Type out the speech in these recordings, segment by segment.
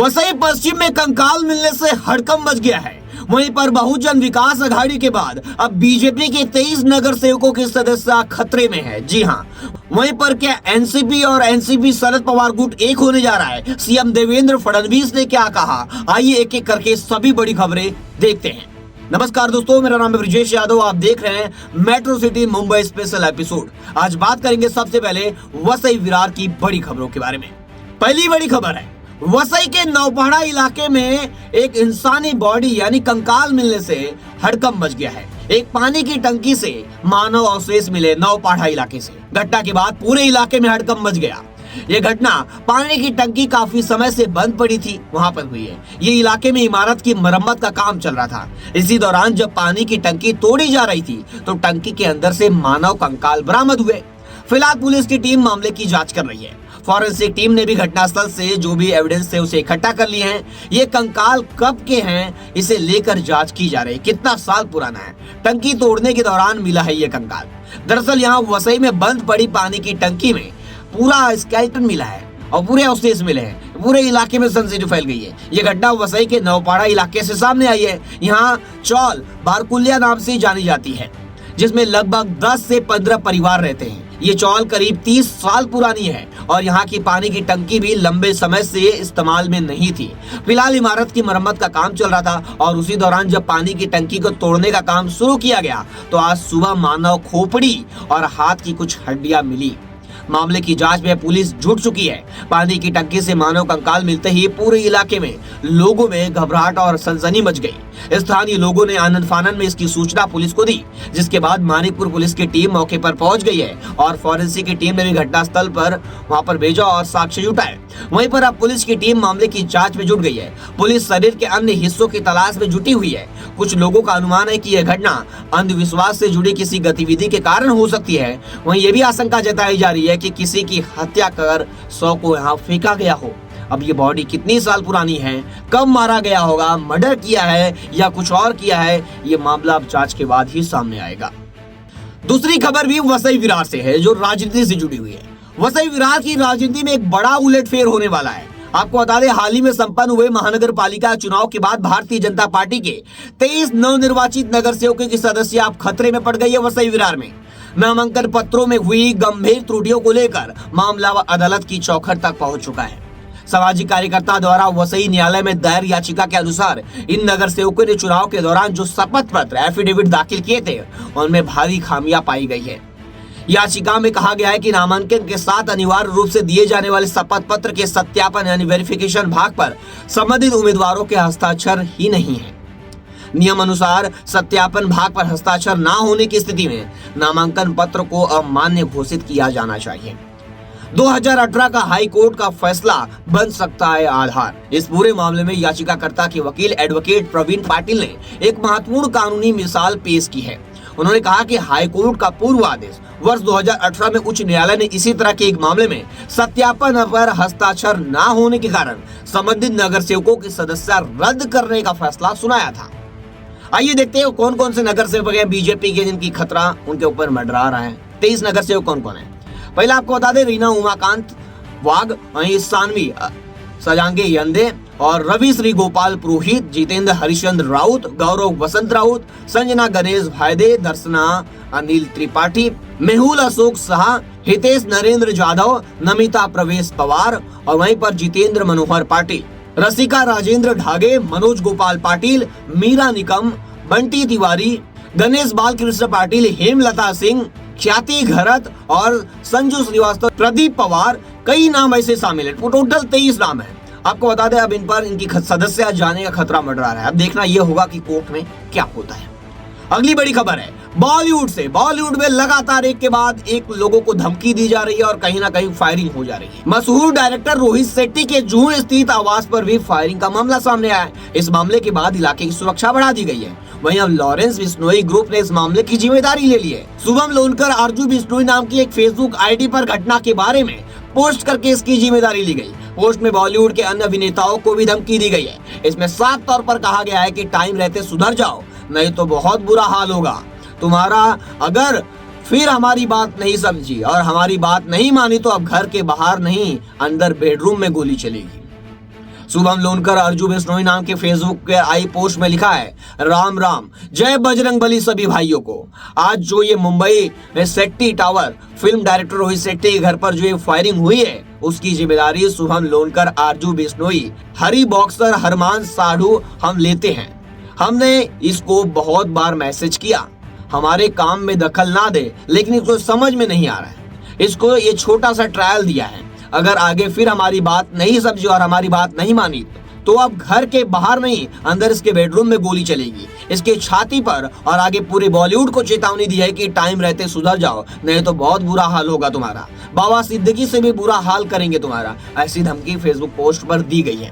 वसई पश्चिम में कंकाल मिलने से हड़कंप मच गया है। वहीं पर बहुजन विकास अघाड़ी के बाद अब बीजेपी के 23 नगर सेवकों की सदस्यता खतरे में है। जी हां, वहीं पर क्या एनसीपी और एनसीपी शरद पवार गुट एक होने जा रहा है? सीएम देवेंद्र फडणवीस ने क्या कहा, आइए एक एक करके सभी बड़ी खबरें देखते हैं। नमस्कार दोस्तों, मेरा नाम है ब्रजेश यादव, आप देख रहे हैं metro city Mumbai special episode. आज बात करेंगे सबसे पहले वसई विरार की बड़ी खबरों के बारे में। पहली बड़ी खबर है, वसई के नौपाड़ा इलाके में एक इंसानी बॉडी यानी कंकाल मिलने से हड़कंप मच गया है। एक पानी की टंकी से मानव अवशेष मिले नौपाड़ा इलाके से। घटना के बाद पूरे इलाके में हड़कंप मच गया। ये घटना पानी की टंकी काफी समय से बंद पड़ी थी, वहां पर हुई है। ये इलाके में इमारत की मरम्मत का काम चल रहा था। इसी दौरान जब पानी की टंकी तोड़ी जा रही थी तो टंकी के अंदर से मानव कंकाल बरामद हुए। फिलहाल पुलिस की टीम मामले की जांच कर रही है। फॉरेंसिक टीम ने भी घटनास्थल से जो भी एविडेंस थे उसे इकट्ठा कर लिए हैं। ये कंकाल कब के हैं, इसे लेकर जांच की जा रही है। कितना साल पुराना है, टंकी तोड़ने के दौरान मिला है ये कंकाल। दरअसल यहाँ वसई में बंद पड़ी पानी की टंकी में पूरा स्केलेटन मिला है और पूरे अवशेष मिले हैं। पूरे इलाके में सनसनी फैल गई है। ये घटना वसई के नौपाड़ा इलाके से सामने आई है। यहाँ चौल बारकुलिया नाम से जानी जाती है, जिसमें लगभग 10 से 15 परिवार रहते हैं। ये चौल करीब 30 साल पुरानी है और यहाँ की पानी की टंकी भी लंबे समय से इस्तेमाल में नहीं थी। फिलहाल इमारत की मरम्मत का काम चल रहा था और उसी दौरान जब पानी की टंकी को तोड़ने का काम शुरू किया गया तो आज सुबह मानव खोपड़ी और हाथ की कुछ हड्डियां मिली। मामले की जांच में पुलिस जुट चुकी है। पानी की टंकी से मानव कंकाल मिलते ही पूरे इलाके में लोगों में घबराहट और सनसनी मच गई। स्थानीय लोगों ने आनन फानन में इसकी सूचना पुलिस को दी, जिसके बाद मानिकपुर पुलिस की टीम मौके पर पहुंच गई है और फॉरेंसिक की टीम ने भी घटनास्थल पर वहां पर भेजा और साक्ष्य जुटाए। वहीं पर अब पुलिस की टीम मामले की जांच में जुट गई है। पुलिस शरीर के अन्य हिस्सों की तलाश में जुटी हुई है। कुछ लोगों का अनुमान है कि यह घटना अंधविश्वास से जुड़ी किसी गतिविधि के कारण हो सकती है। वहीं ये भी आशंका जताई जा रही है कि किसी की हत्या कर शव को यहाँ फेंका गया हो। अब ये बॉडी कितनी साल पुरानी है, कब मारा गया होगा, मर्डर किया है या कुछ और किया है, ये मामला अब जांच के बाद ही सामने आएगा। दूसरी खबर भी वसई विरार से है, जो राजनीति से जुड़ी हुई है। वसई विरार की राजनीति में एक बड़ा उलटफेर होने वाला है। आपको बता दें, हाल ही में संपन्न हुए महानगर पालिका चुनाव के बाद भारतीय जनता पार्टी के 23 नवनिर्वाचित नगर सेवकों की सदस्यता अब खतरे में पड़ गई है। वसई विरार में नामांकन पत्रों में हुई गंभीर त्रुटियों को लेकर मामला अदालत की चौखट तक पहुंच चुका है। सामाजिक कार्यकर्ता द्वारा वसई न्यायालय में दायर याचिका के अनुसार इन नगर सेवकों ने चुनाव के दौरान जो शपथ पत्र एफिडेविट दाखिल किए थे उनमें भारी खामियां पाई गई है। याचिका में कहा गया है कि नामांकन के साथ अनिवार्य रूप से दिए जाने वाले शपथ पत्र के सत्यापन यानी वेरिफिकेशन भाग पर संबंधित उम्मीदवारों के हस्ताक्षर ही नहीं है। नियम अनुसार सत्यापन भाग पर हस्ताक्षर न होने की स्थिति में नामांकन पत्र को अमान्य घोषित किया जाना चाहिए। 2018 का हाई कोर्ट का फैसला बन सकता है आधार। इस पूरे मामले में याचिकाकर्ता के वकील एडवोकेट प्रवीण पाटिल ने एक महत्वपूर्ण कानूनी मिसाल पेश की है। उन्होंने कहा कि हाई कोर्ट का पूर्व आदेश वर्ष 2018 में उच्च न्यायालय ने इसी तरह के एक मामले में सत्यापन पर हस्ताक्षर न होने के कारण संबंधित नगर सेवकों की सदस्यता रद्द करने का फैसला सुनाया था। आइए देखते हैं कौन कौन से नगर सेवक हैं बीजेपी के जिनकी खतरा उनके ऊपर मंडरा रहा है। 23 नगर सेवक कौन कौन है? पहले आपको बता दें, रीना उमाकांत वाघ, वहीं सानवी सजांगे यंदे और रवि श्री गोपाल पुरोहित, जितेंद्र हरिश्चंद्र राउत, गौरव वसंत राउत, संजना गणेश भाईदे, दर्शना अनिल त्रिपाठी, मेहुल अशोक शाह, हितेश नरेंद्र जाधव, नमिता प्रवेश पवार और वहीं पर जितेंद्र मनोहर पाटिल, रसिका राजेंद्र ढागे, मनोज गोपाल पाटिल, मीरा निकम, बंटी तिवारी, गणेश बालकृष्ण पाटिल, हेमलता सिंह, ख्याति घरत और संजू श्रीवास्तव, प्रदीप पवार, कई नाम ऐसे शामिल है। टोटल 23 नाम है। आपको बता दें, अब इन पर इनकी सदस्यता जाने का खतरा मंडरा रहा है। अब देखना यह होगा कि कोर्ट में क्या होता है। अगली बड़ी खबर है बॉलीवुड से। बॉलीवुड में लगातार एक के बाद एक लोगों को धमकी दी जा रही है और कहीं ना कहीं फायरिंग हो जा रही है। मशहूर डायरेक्टर रोहित शेट्टी के जुहू स्थित आवास पर भी फायरिंग का मामला सामने आया है। इस मामले के बाद इलाके की सुरक्षा बढ़ा दी गई है। वहीं अब लॉरेंस बिश्नोई ग्रुप ने इस मामले की जिम्मेदारी ले ली है। शुभम लोनकर आरजू बिश्नोई नाम की एक फेसबुक आईडी पर घटना के बारे में पोस्ट करके इसकी जिम्मेदारी ली गई। पोस्ट में बॉलीवुड के अन्य अभिनेताओं को भी धमकी दी गई है। इसमें साफ तौर पर कहा गया है कि टाइम रहते सुधर जाओ, नहीं तो बहुत बुरा हाल होगा तुम्हारा। अगर फिर हमारी बात नहीं समझी और हमारी बात नहीं मानी तो अब घर के बाहर नहीं, अंदर बेडरूम में गोली चलेगी। शुभम लोनकर अर्जुन बिश्नोई नाम के फेसबुक के आई पोस्ट में लिखा है, राम राम, जय बजरंगबली सभी भाइयों को। आज जो ये मुंबई में Shetty tower film director Rohit Shetty के घर पर जो ये फायरिंग हुई है, उसकी जिम्मेदारी शुभम लोनकर, अर्जुन बिश्नोई, हरी बॉक्सर, हरमान साधु हम लेते हैं। हमने इसको बहुत बार मैसेज किया, हमारे काम में दखल ना दे, लेकिन इसको समझ में नहीं आ रहा है। इसको ये छोटा सा ट्रायल दिया है, अगर आगे फिर हमारी बात नहीं समझी और हमारी बात नहीं मानी तो अब घर के बाहर नहीं, अंदर इसके बेडरूम में गोली चलेगी, इसके छाती पर। और आगे पूरे बॉलीवुड को चेतावनी दी है कि टाइम रहते सुधर जाओ, नहीं तो बहुत बुरा हाल होगा तुम्हारा, बाबा सिद्दीकी से भी बुरा हाल करेंगे तुम्हारा। ऐसी धमकी फेसबुक पोस्ट पर दी गई है।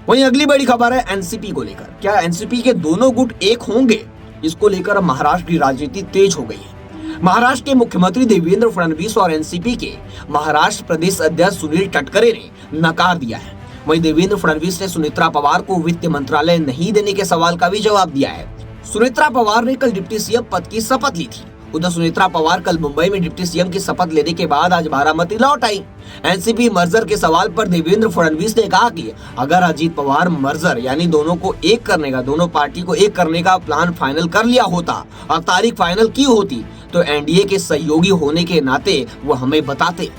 वहीं अगली बड़ी खबर है एनसीपी को लेकर। क्या एनसीपी के दोनों गुट एक होंगे? इसको लेकर अब महाराष्ट्र की राजनीति तेज हो गई है। महाराष्ट्र के मुख्यमंत्री देवेंद्र फडणवीस और एनसीपी के महाराष्ट्र प्रदेश अध्यक्ष सुनील तटकरे ने नकार दिया है। वहीं देवेंद्र फडणवीस ने सुनेत्रा पवार को वित्त मंत्रालय नहीं देने के सवाल का भी जवाब दिया है। सुनेत्रा पवार ने कल डिप्टी सीएम पद की शपथ ली थी। उधर सुनेत्रा पवार कल मुंबई में डिप्टी सीएम की शपथ लेने के बाद आज बारामती लौट आई। एनसीपी मर्जर के सवाल पर देवेंद्र फडणवीस ने कहा कि अगर अजीत पवार मर्जर यानी दोनों को एक करने का, दोनों पार्टी को एक करने का प्लान फाइनल कर लिया होता और तारीख फाइनल की होती तो एनडीए के सहयोगी होने के नाते वो हमें बताते,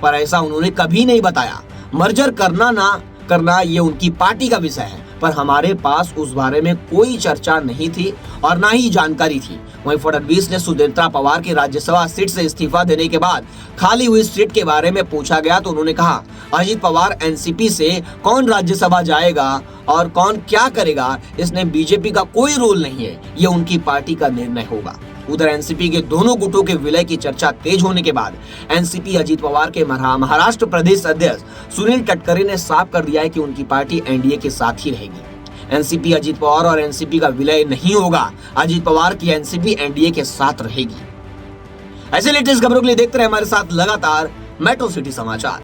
पर ऐसा उन्होंने कभी नहीं बताया। मर्जर करना ना करना ये उनकी पार्टी का विषय है, पर हमारे पास उस बारे में कोई चर्चा नहीं थी और ना ही जानकारी थी। वहीं फडणवीस ने सुनेत्रा पवार की राज्यसभा सीट से इस्तीफा देने के बाद खाली हुई सीट के बारे में पूछा गया तो उन्होंने कहा, अजीत पवार एनसीपी से कौन राज्यसभा जाएगा और कौन क्या करेगा, इसमें बीजेपी का कोई रोल नहीं है, ये उनकी पार्टी का निर्णय होगा। उधर एनसीपी के दोनों गुटों के विलय की चर्चा तेज होने के बाद एनसीपी अजीत पवार के महाराष्ट्र प्रदेश अध्यक्ष सुनील तटकरे ने साफ कर दिया है कि उनकी पार्टी एनडीए के साथ ही रहेगी। एनसीपी अजीत पवार और एनसीपी का विलय नहीं होगा, अजीत पवार की एनसीपी एनडीए के साथ रहेगी। ऐसे लेटेस्ट खबरों के लिए देखते रहे हमारे साथ लगातार मेट्रो सिटी समाचार।